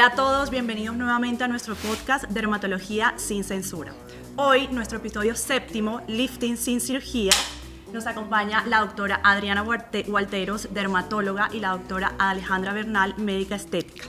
Hola a todos, bienvenidos nuevamente a nuestro podcast Dermatología sin Censura. Hoy, nuestro episodio 7, Lifting sin Cirugía, nos acompaña la doctora Adriana Walteros, dermatóloga, y la doctora Alejandra Bernal, médica estética.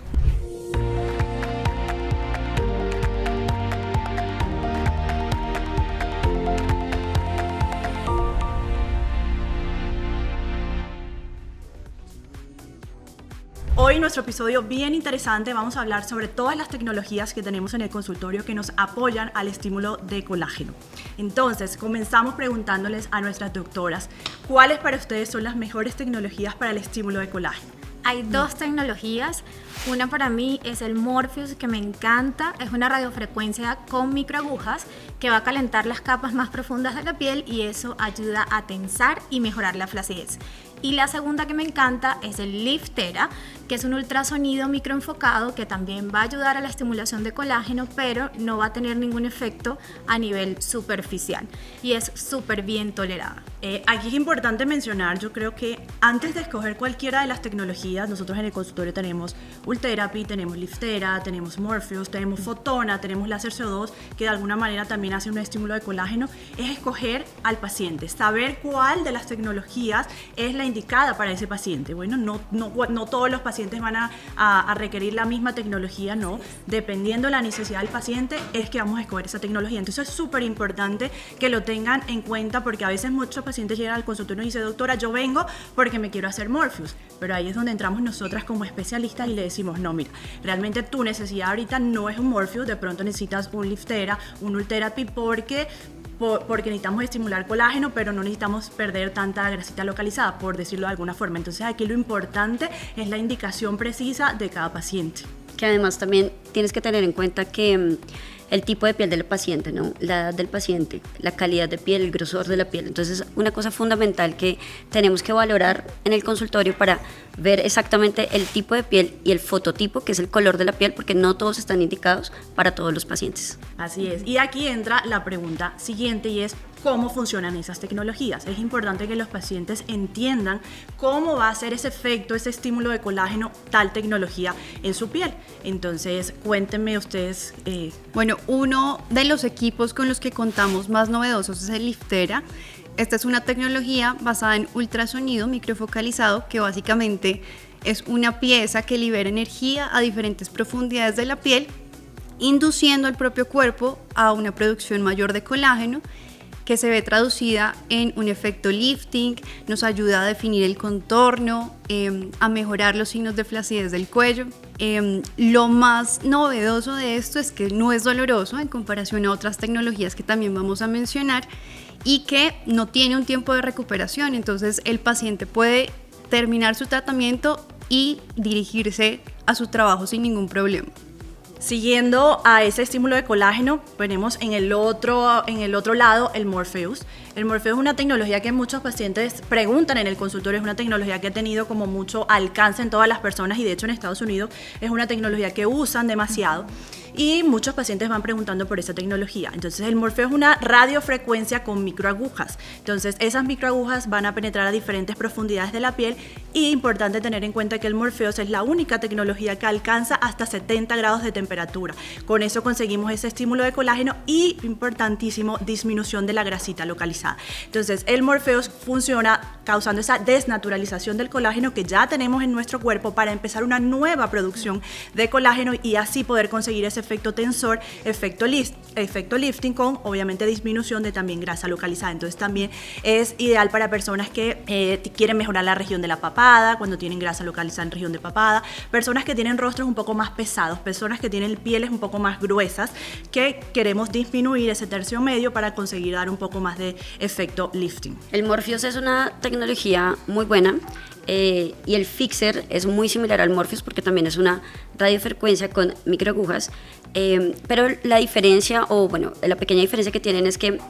Hoy nuestro episodio bien interesante, vamos a hablar sobre todas las tecnologías que tenemos en el consultorio que nos apoyan al estímulo de colágeno. Entonces, comenzamos preguntándoles a nuestras doctoras, ¿cuáles para ustedes son las mejores tecnologías para el estímulo de colágeno? Hay dos tecnologías, una para mí es el Morpheus, que me encanta, es una radiofrecuencia con microagujas que va a calentar las capas más profundas de la piel y eso ayuda a tensar y mejorar la flacidez. Y la segunda que me encanta es el Liftera, que es un ultrasonido microenfocado que también va a ayudar a la estimulación de colágeno, pero no va a tener ningún efecto a nivel superficial y es súper bien tolerada. Aquí es importante mencionar, yo creo que antes de escoger cualquiera de las tecnologías, nosotros en el consultorio tenemos Ultherapy, tenemos Liftera, tenemos Morpheus, tenemos Fotona, tenemos Láser CO2, que de alguna manera también hace un estímulo de colágeno, es escoger al paciente, saber cuál de las tecnologías es la indicada para ese paciente. Bueno, no todos los pacientes van a requerir la misma tecnología, no. Dependiendo de la necesidad del paciente es que vamos a escoger esa tecnología. Entonces es súper importante que lo tengan en cuenta porque a veces muchos pacientes llegan al consultorio y dicen, doctora, yo vengo porque me quiero hacer Morpheus. Pero ahí es donde entramos nosotras como especialistas y le decimos, no, mira, realmente tu necesidad ahorita no es un Morpheus, de pronto necesitas un Liftera, un Ultherapy porque necesitamos estimular colágeno, pero no necesitamos perder tanta grasita localizada, por decirlo de alguna forma. Entonces aquí lo importante es la indicación precisa de cada paciente. Que además también tienes que tener en cuenta que el tipo de piel del paciente, ¿no? La edad del paciente, la calidad de piel, el grosor de la piel. Entonces, una cosa fundamental que tenemos que valorar en el consultorio para ver exactamente el tipo de piel y el fototipo, que es el color de la piel, porque no todos están indicados para todos los pacientes. Así es. Y aquí entra la pregunta siguiente y es, ¿cómo funcionan esas tecnologías? Es importante que los pacientes entiendan cómo va a hacer ese efecto, ese estímulo de colágeno, tal tecnología en su piel. Entonces, cuéntenme ustedes. Bueno, uno de los equipos con los que contamos más novedosos es el Liftera. Esta es una tecnología basada en ultrasonido microfocalizado, que básicamente es una pieza que libera energía a diferentes profundidades de la piel, induciendo al propio cuerpo a una producción mayor de colágeno, que se ve traducida en un efecto lifting, nos ayuda a definir el contorno, a mejorar los signos de flacidez del cuello. Lo más novedoso de esto es que no es doloroso en comparación a otras tecnologías que también vamos a mencionar y que no tiene un tiempo de recuperación, entonces el paciente puede terminar su tratamiento y dirigirse a su trabajo sin ningún problema. Siguiendo a ese estímulo de colágeno, tenemos en el otro lado el Morpheus. El Morpheus es una tecnología que muchos pacientes preguntan en el consultorio, es una tecnología que ha tenido como mucho alcance en todas las personas y de hecho en Estados Unidos es una tecnología que usan demasiado y muchos pacientes van preguntando por esa tecnología. Entonces el Morpheus es una radiofrecuencia con microagujas. Entonces esas microagujas van a penetrar a diferentes profundidades de la piel y importante tener en cuenta que el Morpheus es la única tecnología que alcanza hasta 70 grados de temperatura. Con eso conseguimos ese estímulo de colágeno y, importantísimo, disminución de la grasita localizada. Entonces el Morpheus funciona causando esa desnaturalización del colágeno que ya tenemos en nuestro cuerpo para empezar una nueva producción de colágeno y así poder conseguir ese efecto tensor, efecto lifting con obviamente disminución de también grasa localizada. Entonces también es ideal para personas que quieren mejorar la región de la papada, cuando tienen grasa localizada en región de papada, personas que tienen rostros un poco más pesados, personas que tienen pieles un poco más gruesas, que queremos disminuir ese tercio medio para conseguir dar un poco más de efecto lifting. El Morpheus es una tecnología muy buena. Y el Fixer es muy similar al Morpheus porque también es una radiofrecuencia con microagujas, pero la diferencia, o bueno, la pequeña diferencia que tienen es que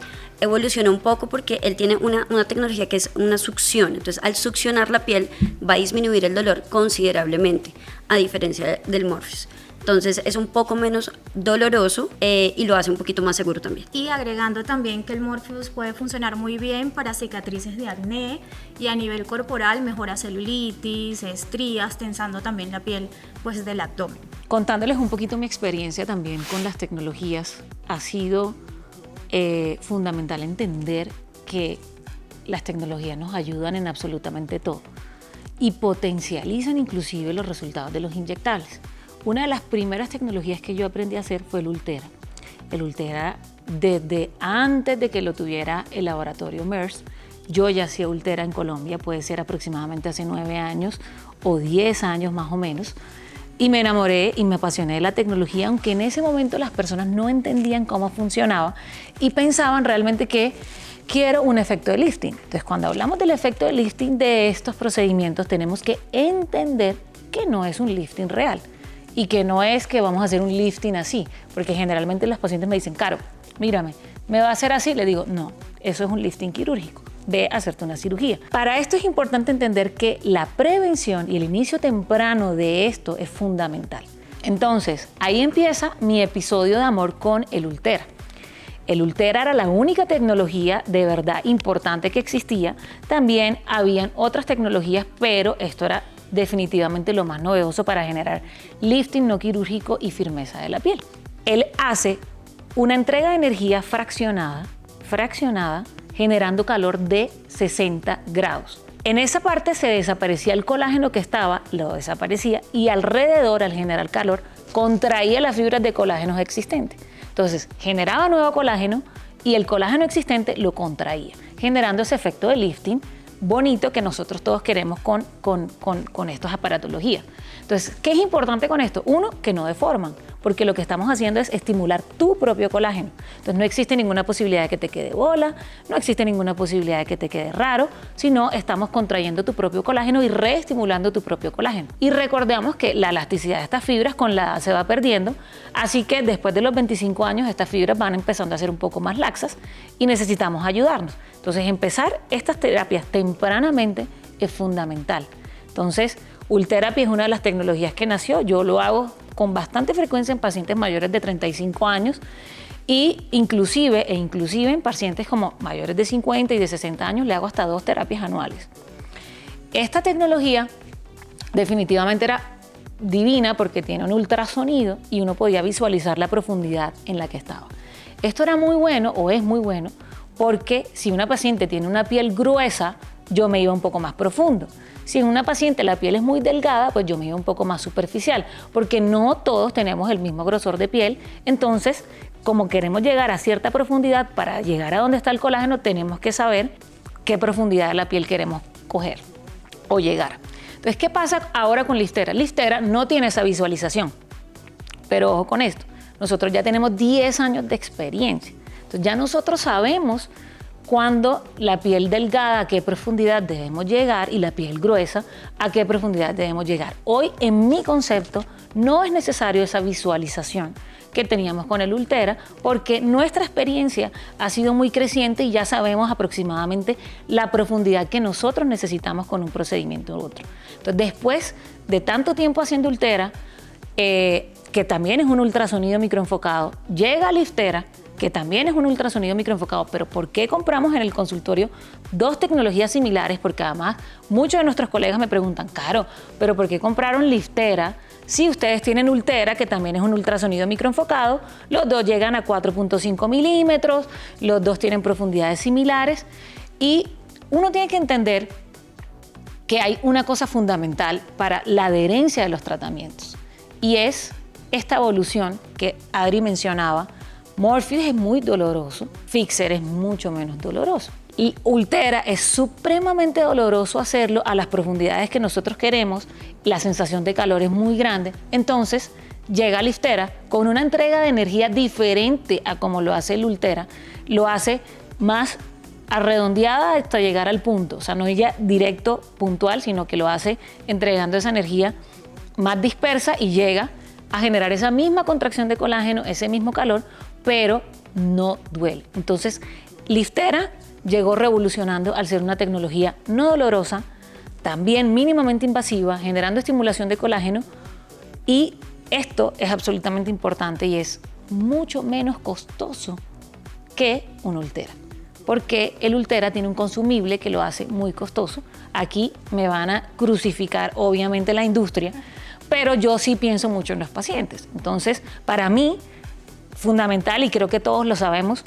evoluciona un poco porque él tiene una tecnología que es una succión. Entonces al succionar la piel va a disminuir el dolor considerablemente, a diferencia del Morpheus. Entonces es un poco menos doloroso y lo hace un poquito más seguro también. Y agregando también que el Morpheus puede funcionar muy bien para cicatrices de acné y a nivel corporal mejora celulitis, estrías, tensando también la piel pues del abdomen. Contándoles un poquito mi experiencia también con las tecnologías, ha sido fundamental entender que las tecnologías nos ayudan en absolutamente todo y potencializan inclusive los resultados de los inyectables. Una de las primeras tecnologías que yo aprendí a hacer fue el Ulthera. El Ulthera, desde antes de que lo tuviera el laboratorio Merz, yo ya hacía Ulthera en Colombia, puede ser aproximadamente hace 9 años o 10 años más o menos, y me enamoré y me apasioné de la tecnología, aunque en ese momento las personas no entendían cómo funcionaba y pensaban realmente que quiero un efecto de lifting. Entonces, cuando hablamos del efecto de lifting de estos procedimientos, tenemos que entender que no es un lifting real. Y que no es que vamos a hacer un lifting así, porque generalmente los pacientes me dicen, Caro, mírame, ¿me va a hacer así? Le digo, no, eso es un lifting quirúrgico, ve a hacerte una cirugía. Para esto es importante entender que la prevención y el inicio temprano de esto es fundamental. Entonces, ahí empieza mi episodio de amor con el Ulthera. El Ulthera era la única tecnología de verdad importante que existía. También habían otras tecnologías, pero esto era definitivamente lo más novedoso para generar lifting no quirúrgico y firmeza de la piel. Él hace una entrega de energía fraccionada, generando calor de 60 grados. En esa parte se desaparecía el colágeno que estaba, lo desaparecía, y alrededor, al generar calor, contraía las fibras de colágeno existentes. Entonces, generaba nuevo colágeno y el colágeno existente lo contraía, generando ese efecto de lifting bonito que nosotros todos queremos con estas aparatologías. Entonces, ¿qué es importante con esto? Uno, que no deforman, porque lo que estamos haciendo es estimular tu propio colágeno. Entonces, no existe ninguna posibilidad de que te quede bola, no existe ninguna posibilidad de que te quede raro, sino estamos contrayendo tu propio colágeno y reestimulando tu propio colágeno. Y recordemos que la elasticidad de estas fibras con la edad se va perdiendo, así que después de los 25 años estas fibras van empezando a ser un poco más laxas y necesitamos ayudarnos. Entonces, empezar estas terapias tempranamente es fundamental. Entonces, Ultherapy es una de las tecnologías que nació. Yo lo hago con bastante frecuencia en pacientes mayores de 35 años y inclusive en pacientes como mayores de 50 y de 60 años le hago hasta 2 terapias anuales. Esta tecnología definitivamente era divina porque tiene un ultrasonido y uno podía visualizar la profundidad en la que estaba. Esto era muy bueno o es muy bueno porque si una paciente tiene una piel gruesa, yo me iba un poco más profundo. Si en una paciente la piel es muy delgada, pues yo me iba un poco más superficial, porque no todos tenemos el mismo grosor de piel. Entonces, como queremos llegar a cierta profundidad, para llegar a donde está el colágeno, tenemos que saber qué profundidad de la piel queremos coger o llegar. Entonces, ¿qué pasa ahora con Liftera? Liftera no tiene esa visualización, pero ojo con esto, nosotros ya tenemos 10 años de experiencia. Entonces, ya nosotros sabemos cuando la piel delgada, a qué profundidad debemos llegar, y la piel gruesa, a qué profundidad debemos llegar. Hoy, en mi concepto, no es necesario esa visualización que teníamos con el Ulthera, porque nuestra experiencia ha sido muy creciente y ya sabemos aproximadamente la profundidad que nosotros necesitamos con un procedimiento u otro. Entonces, después de tanto tiempo haciendo Ulthera, que también es un ultrasonido microenfocado, llega a Liftera, que también es un ultrasonido microenfocado, pero ¿por qué compramos en el consultorio 2 tecnologías similares? Porque además muchos de nuestros colegas me preguntan, Caro, ¿pero por qué compraron Liftera si ustedes tienen Ulthera, que también es un ultrasonido microenfocado? Los 2 llegan a 4.5 milímetros, los 2 tienen profundidades similares y uno tiene que entender que hay una cosa fundamental para la adherencia de los tratamientos y es esta evolución que Adri mencionaba. Morpheus es muy doloroso, Fixer es mucho menos doloroso. Y Ulthera es supremamente doloroso hacerlo a las profundidades que nosotros queremos, la sensación de calor es muy grande. Entonces llega Liftera con una entrega de energía diferente a como lo hace el Ulthera, lo hace más arredondeada hasta llegar al punto, o sea, no es ya directo, puntual, sino que lo hace entregando esa energía más dispersa y llega a generar esa misma contracción de colágeno, ese mismo calor, pero no duele. Entonces, Liftera llegó revolucionando al ser una tecnología no dolorosa, también mínimamente invasiva, generando estimulación de colágeno y esto es absolutamente importante y es mucho menos costoso que un Ulthera, porque el Ulthera tiene un consumible que lo hace muy costoso. Aquí me van a crucificar obviamente la industria, pero yo sí pienso mucho en los pacientes. Entonces, para mí, fundamental, y creo que todos lo sabemos,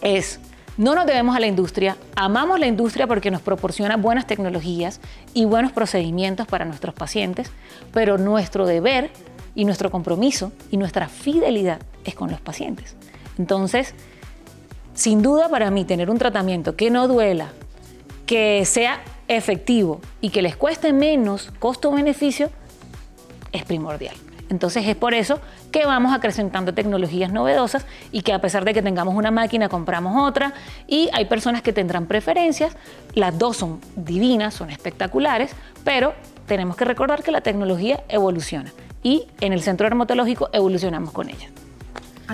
es: no nos debemos a la industria, amamos la industria porque nos proporciona buenas tecnologías y buenos procedimientos para nuestros pacientes, pero nuestro deber y nuestro compromiso y nuestra fidelidad es con los pacientes. Entonces, sin duda para mí, tener un tratamiento que no duela, que sea efectivo y que les cueste menos costo-beneficio es primordial. Entonces es por eso que vamos acrecentando tecnologías novedosas y que a pesar de que tengamos una máquina, compramos otra, y hay personas que tendrán preferencias. Las dos son divinas, son espectaculares, pero tenemos que recordar que la tecnología evoluciona y en el centro dermatológico evolucionamos con ella.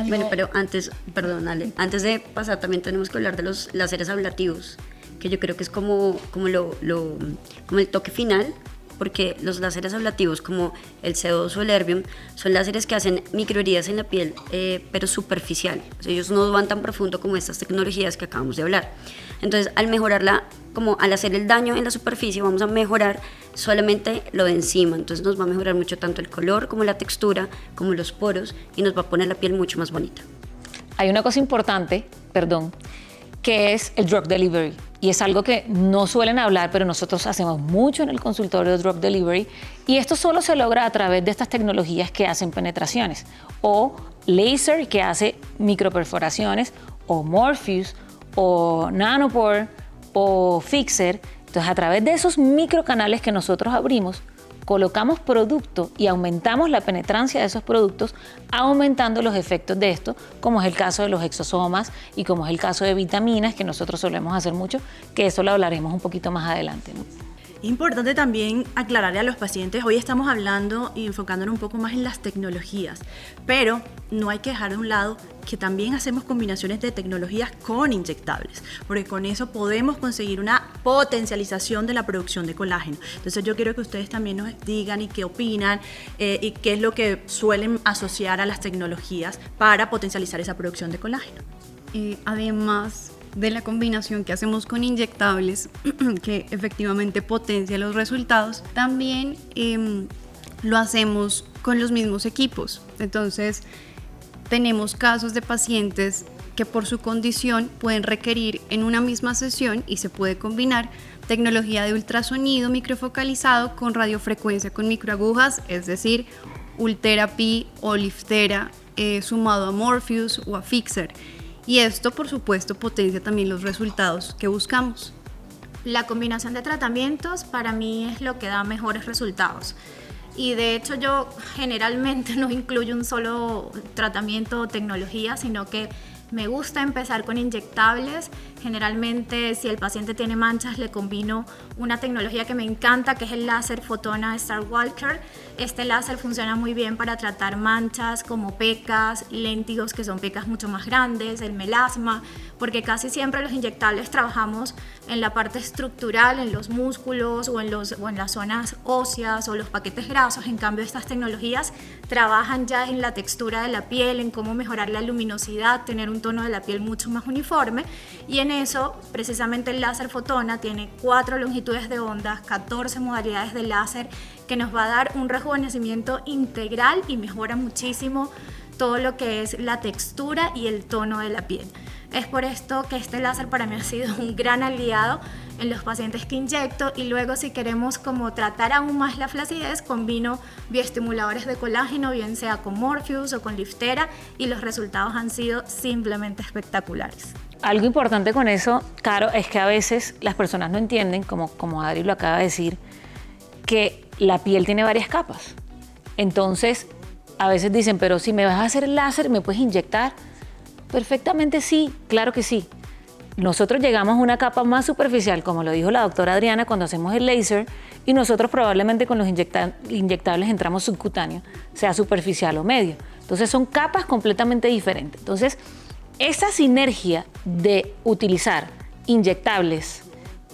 Bueno, pero antes, perdón, Ale, antes de pasar también tenemos que hablar de los láseres ablativos, que yo creo que es como el toque final, porque los láseres ablativos como el C2 o el Erbium son láseres que hacen microheridas en la piel, pero superficial. O sea, ellos no van tan profundo como estas tecnologías que acabamos de hablar. Entonces, al mejorarla, como al hacer el daño en la superficie, vamos a mejorar solamente lo de encima. Entonces nos va a mejorar mucho tanto el color como la textura, como los poros, y nos va a poner la piel mucho más bonita. Hay una cosa importante, que es el drug delivery. Y es algo que no suelen hablar, pero nosotros hacemos mucho en el consultorio de drug delivery. Y esto solo se logra a través de estas tecnologías que hacen penetraciones, o laser que hace microperforaciones, o Morpheus, o Nanopore, o Fixer. Entonces, a través de esos microcanales que nosotros abrimos, colocamos producto y aumentamos la penetrancia de esos productos, aumentando los efectos de esto, como es el caso de los exosomas y como es el caso de vitaminas, que nosotros solemos hacer mucho, que eso lo hablaremos un poquito más adelante, ¿no? Importante también aclararle a los pacientes, hoy estamos hablando y enfocándonos un poco más en las tecnologías, pero no hay que dejar de un lado que también hacemos combinaciones de tecnologías con inyectables, porque con eso podemos conseguir una potencialización de la producción de colágeno. Entonces yo quiero que ustedes también nos digan y qué opinan y qué es lo que suelen asociar a las tecnologías para potencializar esa producción de colágeno. Además de la combinación que hacemos con inyectables, que efectivamente potencia los resultados, también lo hacemos con los mismos equipos. Entonces, tenemos casos de pacientes que por su condición pueden requerir en una misma sesión, y se puede combinar tecnología de ultrasonido microfocalizado con radiofrecuencia con microagujas, es decir, Ulthera P o Liftera sumado a Morpheus o a Fixer. Y esto, por supuesto, potencia también los resultados que buscamos. La combinación de tratamientos para mí es lo que da mejores resultados. Y de hecho yo generalmente no incluyo un solo tratamiento o tecnología, sino que me gusta empezar con inyectables. Generalmente, si el paciente tiene manchas, le combino una tecnología que me encanta, que es el láser Fotona Star Walker. Este láser funciona muy bien para tratar manchas como pecas, léntigos, que son pecas mucho más grandes, el melasma, porque casi siempre los inyectables trabajamos en la parte estructural, en los músculos o en las zonas óseas o los paquetes grasos. En cambio, estas tecnologías trabajan ya en la textura de la piel, en cómo mejorar la luminosidad, tener un tono de la piel mucho más uniforme, y en eso precisamente el láser Fotona tiene 4 longitudes de ondas, 14 modalidades de láser, que nos va a dar un rejuvenecimiento integral y mejora muchísimo todo lo que es la textura y el tono de la piel. Es por esto que este láser para mí ha sido un gran aliado en los pacientes que inyecto, y luego si queremos como tratar aún más la flacidez, combino bioestimuladores de colágeno, bien sea con Morpheus o con Liftera, y los resultados han sido simplemente espectaculares. Algo importante con eso, Caro, es que a veces las personas no entienden, como Adri lo acaba de decir, que la piel tiene varias capas. Entonces, a veces dicen, pero si me vas a hacer el láser, ¿me puedes inyectar? Perfectamente sí, claro que sí. Nosotros llegamos a una capa más superficial, como lo dijo la doctora Adriana, cuando hacemos el láser, y nosotros probablemente con los inyectables entramos subcutáneo, sea superficial o medio. Entonces son capas completamente diferentes. Entonces, esa sinergia de utilizar inyectables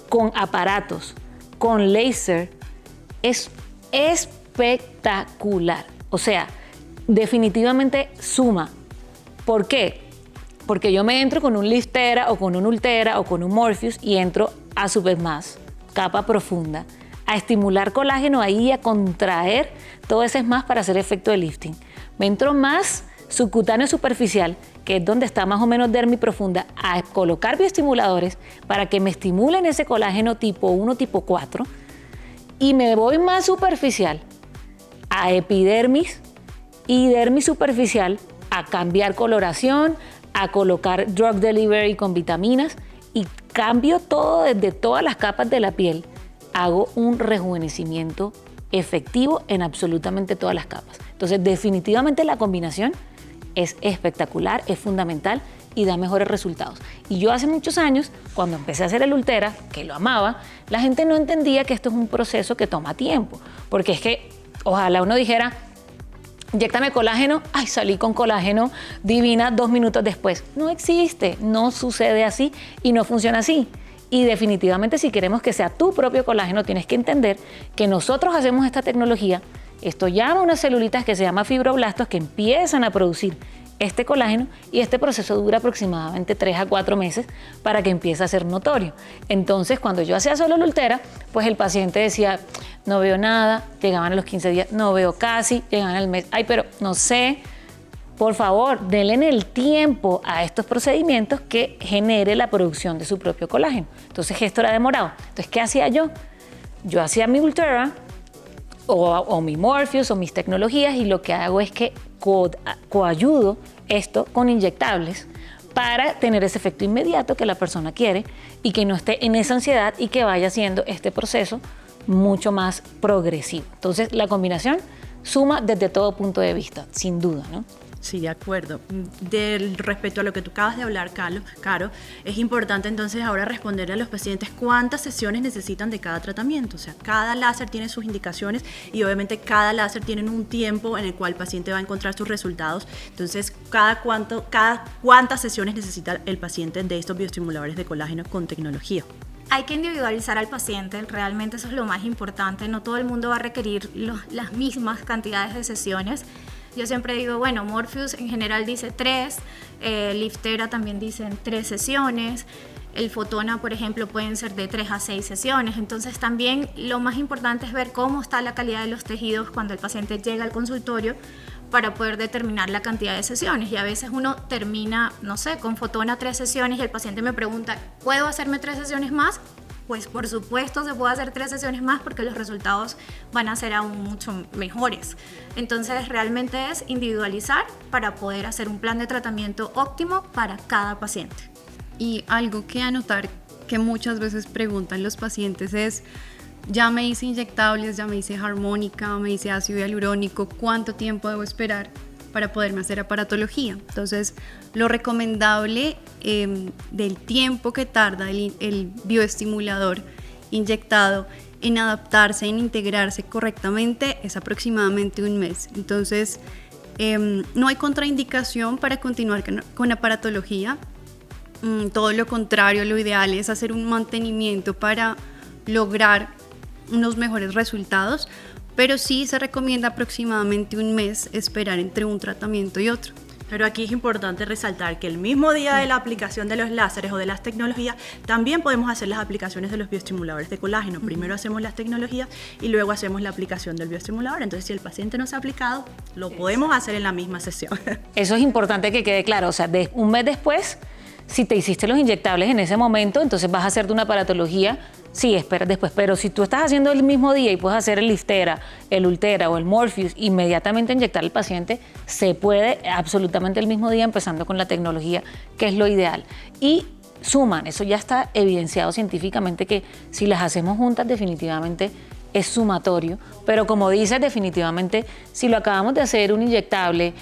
con aparatos, con láser, es espectacular. O sea, definitivamente suma. ¿Por qué? Porque yo me entro con un Liftera o con un Ultera o con un Morpheus y entro a Supermass, capa profunda, a estimular colágeno ahí, a contraer todo ese más para hacer efecto de lifting. Me entro más subcutáneo superficial, que es donde está más o menos dermis profunda, a colocar bioestimuladores para que me estimulen ese colágeno tipo 1, tipo 4, y me voy más superficial a epidermis y dermis superficial a cambiar coloración, a colocar drug delivery con vitaminas y cambio todo desde todas las capas de la piel. Hago un rejuvenecimiento efectivo en absolutamente todas las capas. Entonces, definitivamente la combinación es espectacular, es fundamental y da mejores resultados. Y yo hace muchos años, cuando empecé a hacer el Ultera, que lo amaba, la gente no entendía que esto es un proceso que toma tiempo. Porque es que ojalá uno dijera, inyéctame colágeno, ay, salí con colágeno divina 2 minutos después. No existe, no sucede así y no funciona así. Y definitivamente si queremos que sea tu propio colágeno, tienes que entender que nosotros hacemos esta tecnología, esto llama a unas celulitas que se llaman fibroblastos que empiezan a producir este colágeno y este proceso dura aproximadamente 3 a 4 meses para que empiece a ser notorio. Entonces, cuando yo hacía solo el Ultera, pues el paciente decía, no veo nada, llegaban a los 15 días, no veo casi, llegaban al mes, ay, pero no sé. Por favor, denle el tiempo a estos procedimientos que genere la producción de su propio colágeno. Entonces, esto era demorado. Entonces, ¿qué hacía yo? Yo hacía mi Ultera o mi Morpheus o mis tecnologías y lo que hago es que coayudo esto con inyectables para tener ese efecto inmediato que la persona quiere y que no esté en esa ansiedad y que vaya haciendo este proceso mucho más progresivo. Entonces, la combinación suma desde todo punto de vista, sin duda, ¿no? Sí, de acuerdo. Respecto a lo que tú acabas de hablar, Caro, es importante entonces ahora responderle a los pacientes cuántas sesiones necesitan de cada tratamiento. O sea, cada láser tiene sus indicaciones y obviamente cada láser tiene un tiempo en el cual el paciente va a encontrar sus resultados. Entonces, cuántas sesiones necesita el paciente de estos bioestimuladores de colágeno con tecnología. Hay que individualizar al paciente, realmente eso es lo más importante. No todo el mundo va a requerir las mismas cantidades de sesiones. Yo siempre digo, bueno, Morpheus en general dice 3, Liftera también dicen 3 sesiones, el Fotona, por ejemplo, pueden ser de 3 a 6 sesiones. Entonces también lo más importante es ver cómo está la calidad de los tejidos cuando el paciente llega al consultorio para poder determinar la cantidad de sesiones. Y a veces uno termina, no sé, con Fotona 3 sesiones y el paciente me pregunta, ¿puedo hacerme 3 sesiones más? Pues por supuesto se puede hacer 3 sesiones más porque los resultados van a ser aún mucho mejores. Entonces realmente es individualizar para poder hacer un plan de tratamiento óptimo para cada paciente. Y algo que anotar que muchas veces preguntan los pacientes es, ya me hice inyectables, ya me hice armónica, me hice ácido hialurónico, ¿cuánto tiempo debo esperar para poderme hacer aparatología? Entonces, lo recomendable del tiempo que tarda el bioestimulador inyectado en adaptarse, en integrarse correctamente, es aproximadamente 1 mes. Entonces, no hay contraindicación para continuar con aparatología. Todo lo contrario, lo ideal es hacer un mantenimiento para lograr unos mejores resultados, pero sí se recomienda aproximadamente 1 mes esperar entre un tratamiento y otro. Pero aquí es importante resaltar que el mismo día de la aplicación de los láseres o de las tecnologías, también podemos hacer las aplicaciones de los bioestimuladores de colágeno. Primero hacemos las tecnologías y luego hacemos la aplicación del bioestimulador. Entonces, si el paciente no se ha aplicado, lo podemos hacer en la misma sesión. Eso es importante que quede claro. O sea, 1 mes después, si te hiciste los inyectables en ese momento, entonces vas a hacerte una aparatología. Sí, esperas después, pero si tú estás haciendo el mismo día y puedes hacer el Liftera, el Ultera o el Morpheus, inmediatamente inyectar al paciente, se puede absolutamente el mismo día empezando con la tecnología, que es lo ideal. Y suman, eso ya está evidenciado científicamente que si las hacemos juntas definitivamente es sumatorio, pero como dices, definitivamente si lo acabamos de hacer un inyectable,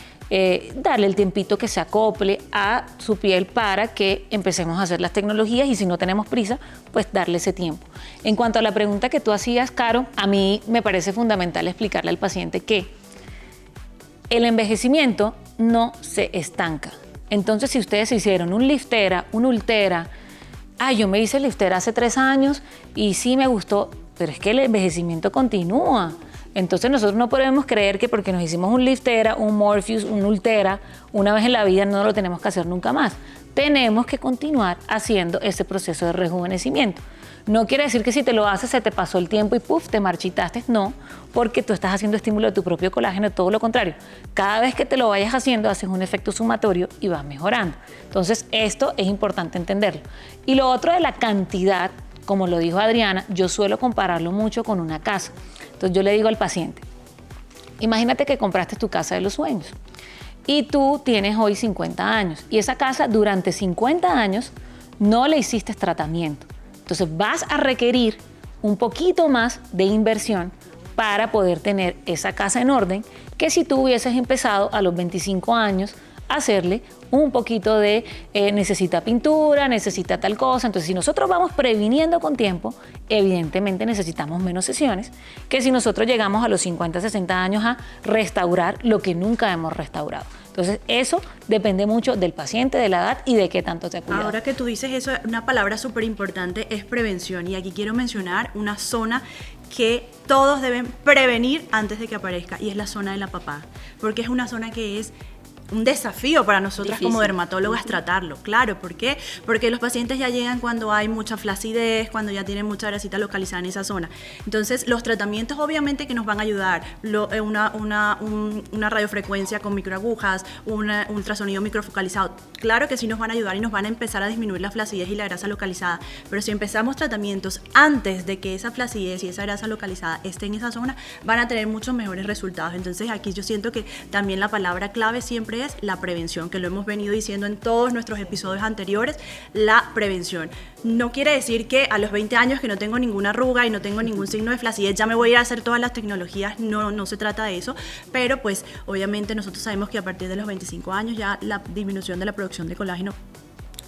darle el tiempito que se acople a su piel para que empecemos a hacer las tecnologías y si no tenemos prisa, pues darle ese tiempo. En cuanto a la pregunta que tú hacías, Caro, a mí me parece fundamental explicarle al paciente que el envejecimiento no se estanca. Entonces, si ustedes se hicieron un Liftera, un Ultera, yo me hice el Liftera hace 3 años y sí me gustó, pero es que el envejecimiento continúa. Entonces nosotros no podemos creer que porque nos hicimos un Liftera, un Morpheus, un Ultera, una vez en la vida no lo tenemos que hacer nunca más. Tenemos que continuar haciendo ese proceso de rejuvenecimiento. No quiere decir que si te lo haces se te pasó el tiempo y ¡puf!, te marchitaste. No, porque tú estás haciendo estímulo de tu propio colágeno, todo lo contrario. Cada vez que te lo vayas haciendo haces un efecto sumatorio y vas mejorando. Entonces esto es importante entenderlo. Y lo otro de la cantidad, como lo dijo Adriana, yo suelo compararlo mucho con una casa. Entonces yo le digo al paciente, imagínate que compraste tu casa de los sueños y tú tienes hoy 50 años y esa casa durante 50 años no le hiciste tratamiento. Entonces vas a requerir un poquito más de inversión para poder tener esa casa en orden que si tú hubieses empezado a los 25 años a hacerle un poquito de necesita pintura, necesita tal cosa. Entonces, si nosotros vamos previniendo con tiempo, evidentemente necesitamos menos sesiones que si nosotros llegamos a los 50, 60 años a restaurar lo que nunca hemos restaurado. Entonces, eso depende mucho del paciente, de la edad y de qué tanto te ha cuidado. Ahora que tú dices eso, una palabra súper importante es prevención. Y aquí quiero mencionar una zona que todos deben prevenir antes de que aparezca, y es la zona de la papada. Porque es una zona que es un desafío para nosotras difícil como dermatólogas tratarlo, claro. ¿Por qué? Porque los pacientes ya llegan cuando hay mucha flacidez, cuando ya tienen mucha grasita localizada en esa zona. Entonces, los tratamientos obviamente que nos van a ayudar, una radiofrecuencia con microagujas, un ultrasonido microfocalizado, claro que sí nos van a ayudar y nos van a empezar a disminuir la flacidez y la grasa localizada, pero si empezamos tratamientos antes de que esa flacidez y esa grasa localizada esté en esa zona, van a tener muchos mejores resultados. Entonces, aquí yo siento que también la palabra clave siempre es la prevención, que lo hemos venido diciendo en todos nuestros episodios anteriores, la prevención. No quiere decir que a los 20 años que no tengo ninguna arruga y no tengo ningún signo de flacidez ya me voy a ir a hacer todas las tecnologías, no se trata de eso, pero pues obviamente nosotros sabemos que a partir de los 25 años ya la disminución de la producción de colágeno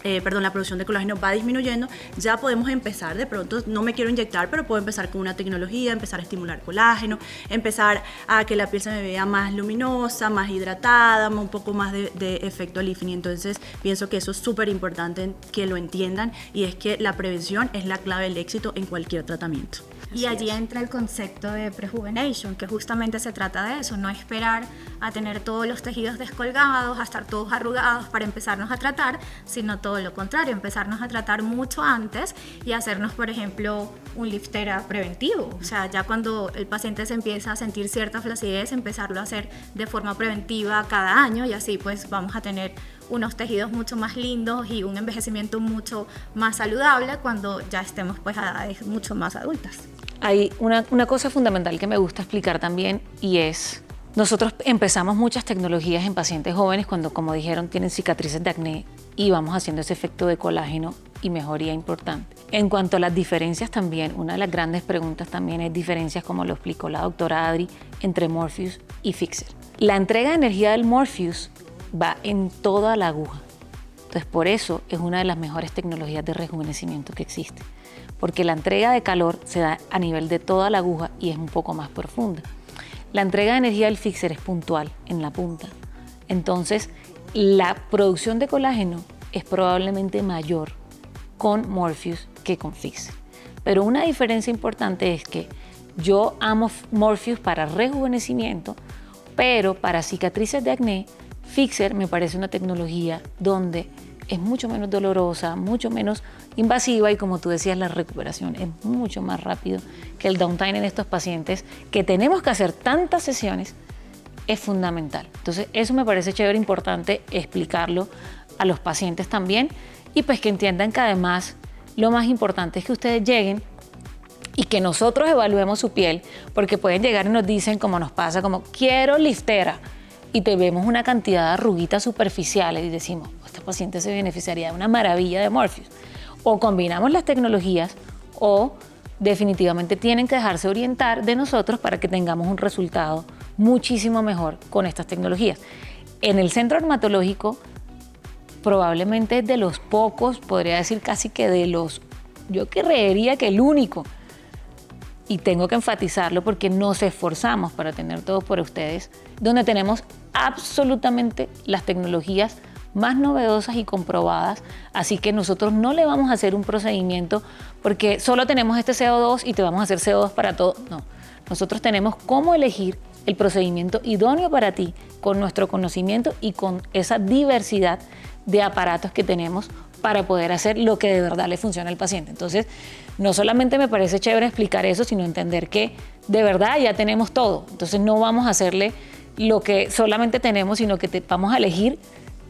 la producción de colágeno va disminuyendo, ya podemos empezar de pronto, no me quiero inyectar, pero puedo empezar con una tecnología, empezar a estimular colágeno, empezar a que la piel se me vea más luminosa, más hidratada, un poco más de efecto lifting. Entonces pienso que eso es súper importante que lo entiendan, y es que la prevención es la clave del éxito en cualquier tratamiento. Y allí entra el concepto de prejuvenation, que justamente se trata de eso, no esperar a tener todos los tejidos descolgados, a estar todos arrugados para empezarnos a tratar, sino todo lo contrario, empezarnos a tratar mucho antes y hacernos, por ejemplo, un Liftera preventivo. O sea, ya cuando el paciente se empieza a sentir cierta flacidez, empezarlo a hacer de forma preventiva cada año, y así pues vamos a tener unos tejidos mucho más lindos y un envejecimiento mucho más saludable cuando ya estemos pues a edades mucho más adultas. Hay una cosa fundamental que me gusta explicar también, y es, nosotros empezamos muchas tecnologías en pacientes jóvenes cuando, como dijeron, tienen cicatrices de acné, y vamos haciendo ese efecto de colágeno y mejoría importante. En cuanto a las diferencias también, una de las grandes preguntas también es diferencias, como lo explicó la doctora Adri, entre Morpheus y Fixer. La entrega de energía del Morpheus va en toda la aguja. Entonces, por eso es una de las mejores tecnologías de rejuvenecimiento que existe, porque la entrega de calor se da a nivel de toda la aguja y es un poco más profunda. La entrega de energía del Fixer es puntual, en la punta. Entonces, la producción de colágeno es probablemente mayor con Morpheus que con Fixer. Pero una diferencia importante es que yo amo Morpheus para rejuvenecimiento, pero para cicatrices de acné, Fixer me parece una tecnología donde es mucho menos dolorosa, mucho menos invasiva, y como tú decías, la recuperación es mucho más rápido que el downtime en estos pacientes que tenemos que hacer tantas sesiones. Es fundamental. Entonces, eso me parece chévere, importante explicarlo a los pacientes también, y pues que entiendan que además lo más importante es que ustedes lleguen y que nosotros evaluemos su piel, porque pueden llegar y nos dicen, como nos pasa, como quiero Liftera, y te vemos una cantidad de arruguitas superficiales y decimos, este paciente se beneficiaría de una maravilla de Morpheus. O combinamos las tecnologías, o definitivamente tienen que dejarse orientar de nosotros para que tengamos un resultado muchísimo mejor con estas tecnologías. En el centro dermatológico, probablemente es de los pocos, podría decir casi que de los, yo creería que el único, y tengo que enfatizarlo porque nos esforzamos para tener todo por ustedes, donde tenemos absolutamente las tecnologías más novedosas y comprobadas, así que nosotros no le vamos a hacer un procedimiento porque solo tenemos este CO2 y te vamos a hacer CO2 para todo. No, nosotros tenemos cómo elegir el procedimiento idóneo para ti con nuestro conocimiento y con esa diversidad de aparatos que tenemos para poder hacer lo que de verdad le funciona al paciente. Entonces, no solamente me parece chévere explicar eso, sino entender que de verdad ya tenemos todo. Entonces, no vamos a hacerle lo que solamente tenemos, sino que vamos a elegir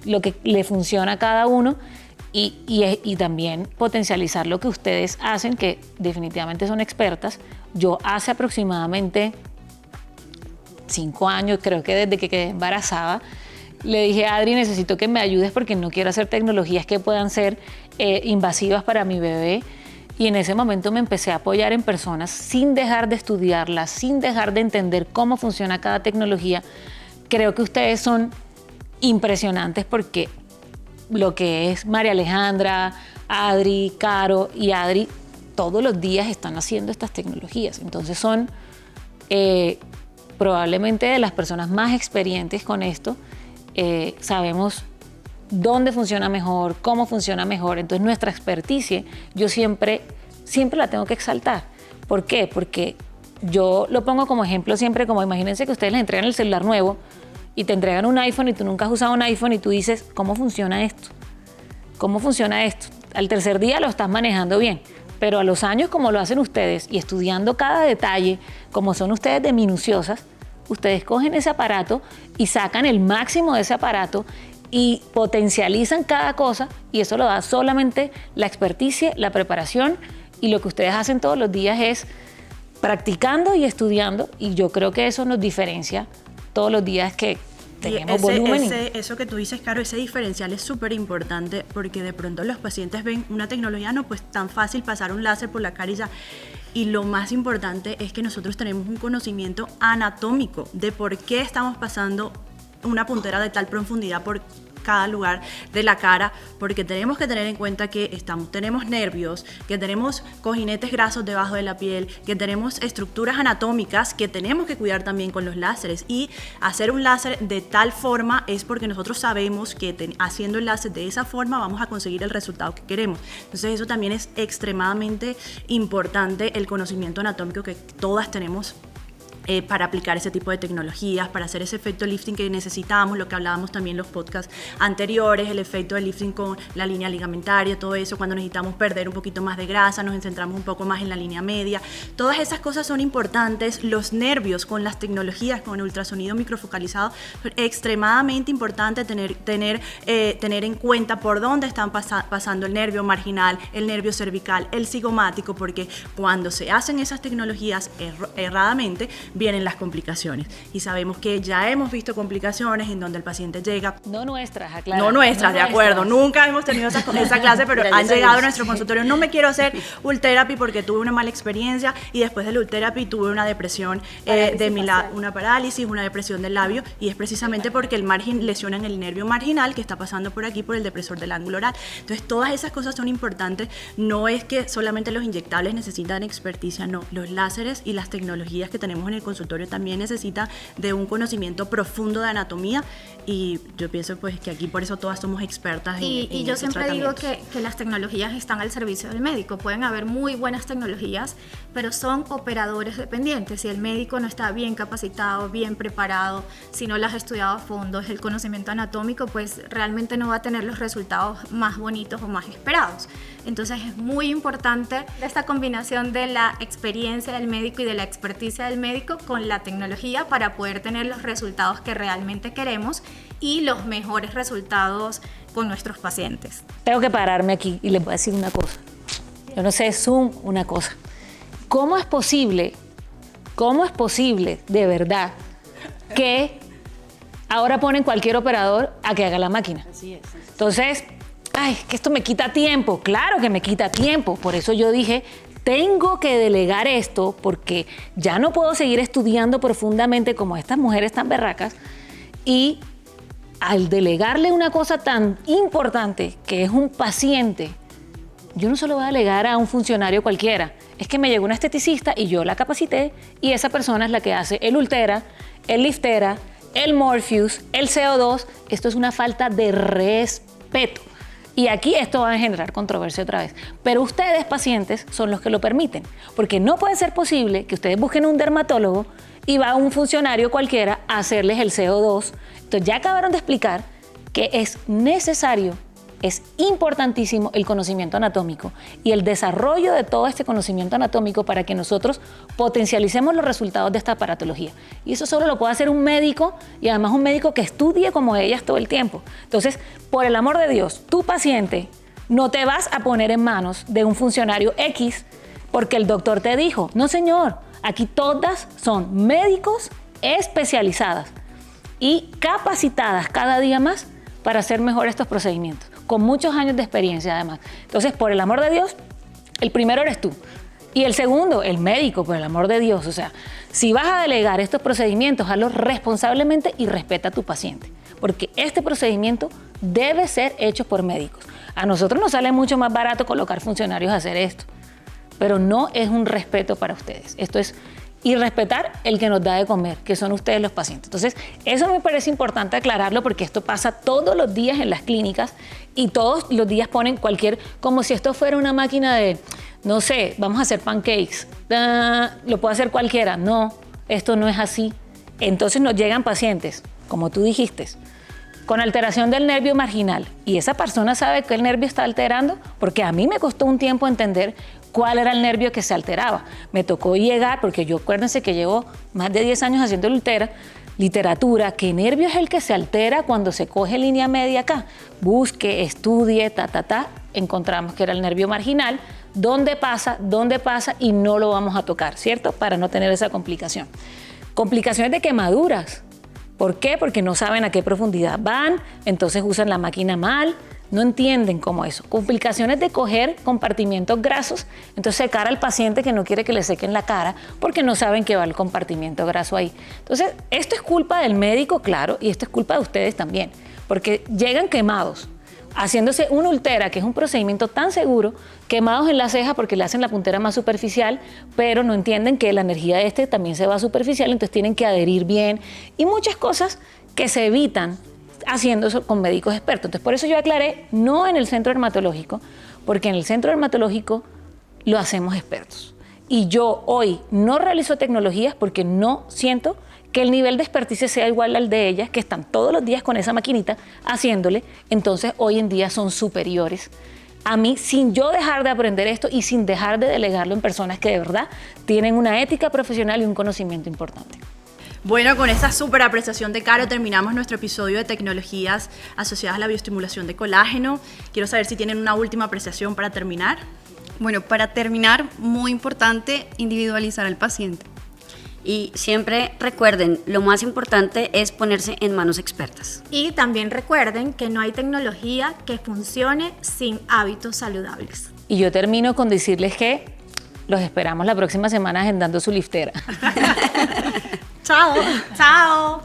lo que le funciona a cada uno y también potencializar lo que ustedes hacen, que definitivamente son expertas. Yo hace aproximadamente 5 años, creo que desde que quedé embarazada, le dije a Adri, necesito que me ayudes porque no quiero hacer tecnologías que puedan ser invasivas para mi bebé. Y en ese momento me empecé a apoyar en personas sin dejar de estudiarlas, sin dejar de entender cómo funciona cada tecnología. Creo que ustedes son impresionantes porque lo que es María Alejandra, Adri, Caro y Adri, todos los días están haciendo estas tecnologías. Entonces son probablemente de las personas más experientes con esto. Sabemos dónde funciona mejor, cómo funciona mejor. Entonces nuestra experticia yo siempre la tengo que exaltar. ¿Por qué? Porque yo lo pongo como ejemplo siempre, como imagínense que ustedes les entregan el celular nuevo y te entregan un iPhone y tú nunca has usado un iPhone y tú dices, ¿cómo funciona esto? ¿Cómo funciona esto? Al tercer día lo estás manejando bien, pero a los años como lo hacen ustedes y estudiando cada detalle, como son ustedes de minuciosas, ustedes cogen ese aparato y sacan el máximo de ese aparato y potencializan cada cosa, y eso lo da solamente la experticia, la preparación, y lo que ustedes hacen todos los días es practicando y estudiando, y yo creo que eso nos diferencia todos los días que tenemos volumen. Eso que tú dices, Caro, ese diferencial es súper importante porque de pronto los pacientes ven una tecnología, no, pues tan fácil pasar un láser por la cara y ya. Y lo más importante es que nosotros tenemos un conocimiento anatómico de por qué estamos pasando una puntera de tal profundidad por cada lugar de la cara, porque tenemos que tener en cuenta que tenemos nervios, que tenemos cojinetes grasos debajo de la piel, que tenemos estructuras anatómicas que tenemos que cuidar también con los láseres, y hacer un láser de tal forma es porque nosotros sabemos que haciendo el láser de esa forma vamos a conseguir el resultado que queremos. Entonces eso también es extremadamente importante, el conocimiento anatómico que todas tenemos para aplicar ese tipo de tecnologías, para hacer ese efecto lifting que necesitamos, lo que hablábamos también en los podcasts anteriores, el efecto de lifting con la línea ligamentaria, todo eso, cuando necesitamos perder un poquito más de grasa, nos centramos un poco más en la línea media. Todas esas cosas son importantes. Los nervios con las tecnologías, con el ultrasonido microfocalizado, es extremadamente importante tener en cuenta por dónde están pasando el nervio marginal, el nervio cervical, el cigomático, porque cuando se hacen esas tecnologías erradamente, vienen las complicaciones, y sabemos que ya hemos visto complicaciones en donde el paciente llega. No nuestras, aclaro. No nuestras, de acuerdo. Nunca hemos tenido esa clase, pero han llegado a nuestro consultorio. No me quiero hacer Ultherapy porque tuve una mala experiencia y después del Ultherapy tuve una depresión una parálisis, una depresión del labio, y es precisamente porque el margen lesiona en el nervio marginal que está pasando por aquí, por el depresor del ángulo oral. Entonces todas esas cosas son importantes. No es que solamente los inyectables necesitan experticia, no. Los láseres y las tecnologías que tenemos en el consultorio también necesita de un conocimiento profundo de anatomía, y yo pienso pues que aquí por eso todas somos expertas y yo siempre digo que las tecnologías están al servicio del médico. Pueden haber muy buenas tecnologías, pero son operadores dependientes. Si el médico no está bien capacitado, bien preparado, si no las ha estudiado a fondo, el conocimiento anatómico, pues realmente no va a tener los resultados más bonitos o más esperados. Entonces es muy importante esta combinación de la experiencia del médico y de la experticia del médico con la tecnología para poder tener los resultados que realmente queremos y los mejores resultados con nuestros pacientes. Tengo que pararme aquí y les voy a decir una cosa. Yo no sé, Zoom, una cosa. ¿Cómo es posible de verdad que ahora ponen cualquier operador a que haga la máquina? Así es. Entonces, que esto me quita tiempo. Claro que me quita tiempo. Por eso yo dije, tengo que delegar esto porque ya no puedo seguir estudiando profundamente como estas mujeres tan berracas, y al delegarle una cosa tan importante que es un paciente, yo no se lo voy a delegar a un funcionario cualquiera. Es que me llegó una esteticista y yo la capacité, y esa persona es la que hace el Ulthera, el Liftera, el Morpheus, el CO2, esto es una falta de respeto. Y aquí esto va a generar controversia otra vez. Pero ustedes, pacientes, son los que lo permiten. Porque no puede ser posible que ustedes busquen un dermatólogo y va un funcionario cualquiera a hacerles el CO2. Entonces ya acabaron de explicar que es necesario, es importantísimo el conocimiento anatómico y el desarrollo de todo este conocimiento anatómico para que nosotros potencialicemos los resultados de esta aparatología. Y eso solo lo puede hacer un médico, y además un médico que estudie como ellas todo el tiempo. Entonces, por el amor de Dios, tu paciente no te vas a poner en manos de un funcionario X porque el doctor te dijo. No, señor, aquí todas son médicos especializadas y capacitadas cada día más para hacer mejor estos procedimientos, con muchos años de experiencia además. Entonces, por el amor de Dios, el primero eres tú. Y el segundo, el médico, por el amor de Dios. O sea, si vas a delegar estos procedimientos, hazlos responsablemente y respeta a tu paciente. Porque este procedimiento debe ser hecho por médicos. A nosotros nos sale mucho más barato colocar funcionarios a hacer esto. Pero no es un respeto para ustedes. Esto es irrespetar el que nos da de comer, que son ustedes los pacientes. Entonces, eso me parece importante aclararlo porque esto pasa todos los días en las clínicas y todos los días ponen como si esto fuera una máquina de, no sé, vamos a hacer pancakes, lo puede hacer cualquiera. No, esto no es así. Entonces nos llegan pacientes, como tú dijiste, con alteración del nervio marginal y esa persona sabe que el nervio está alterando porque a mí me costó un tiempo entender cuál era el nervio que se alteraba. Me tocó llegar, porque yo acuérdense que llevo más de 10 años haciendo literatura, ¿qué nervio es el que se altera cuando se coge línea media acá? Busque, estudie, encontramos que era el nervio marginal, dónde pasa y no lo vamos a tocar, ¿cierto? Para no tener esa complicación. Complicaciones de quemaduras. ¿Por qué? Porque no saben a qué profundidad van, entonces usan la máquina mal, no entienden cómo eso. Complicaciones de coger compartimientos grasos, entonces secar al paciente que no quiere que le sequen la cara porque no saben que va el compartimiento graso ahí. Entonces, esto es culpa del médico, claro, y esto es culpa de ustedes también, porque llegan quemados, haciéndose una ultera, que es un procedimiento tan seguro, quemados en la ceja porque le hacen la puntera más superficial, pero no entienden que la energía de este también se va superficial, entonces tienen que adherir bien y muchas cosas que se evitan haciendo eso con médicos expertos. Entonces, por eso yo aclaré, no en el centro dermatológico, porque en el centro dermatológico lo hacemos expertos. Y yo hoy no realizo tecnologías porque no siento que el nivel de experticia sea igual al de ellas, que están todos los días con esa maquinita haciéndole. Entonces, hoy en día son superiores a mí, sin yo dejar de aprender esto y sin dejar de delegarlo en personas que de verdad tienen una ética profesional y un conocimiento importante. Bueno, con esta súper apreciación de Caro terminamos nuestro episodio de tecnologías asociadas a la bioestimulación de colágeno. Quiero saber si tienen una última apreciación para terminar. Bueno, para terminar, muy importante individualizar al paciente. Y siempre recuerden, lo más importante es ponerse en manos expertas. Y también recuerden que no hay tecnología que funcione sin hábitos saludables. Y yo termino con decirles que los esperamos la próxima semana agendando su liftera. Chao. ¡Chao!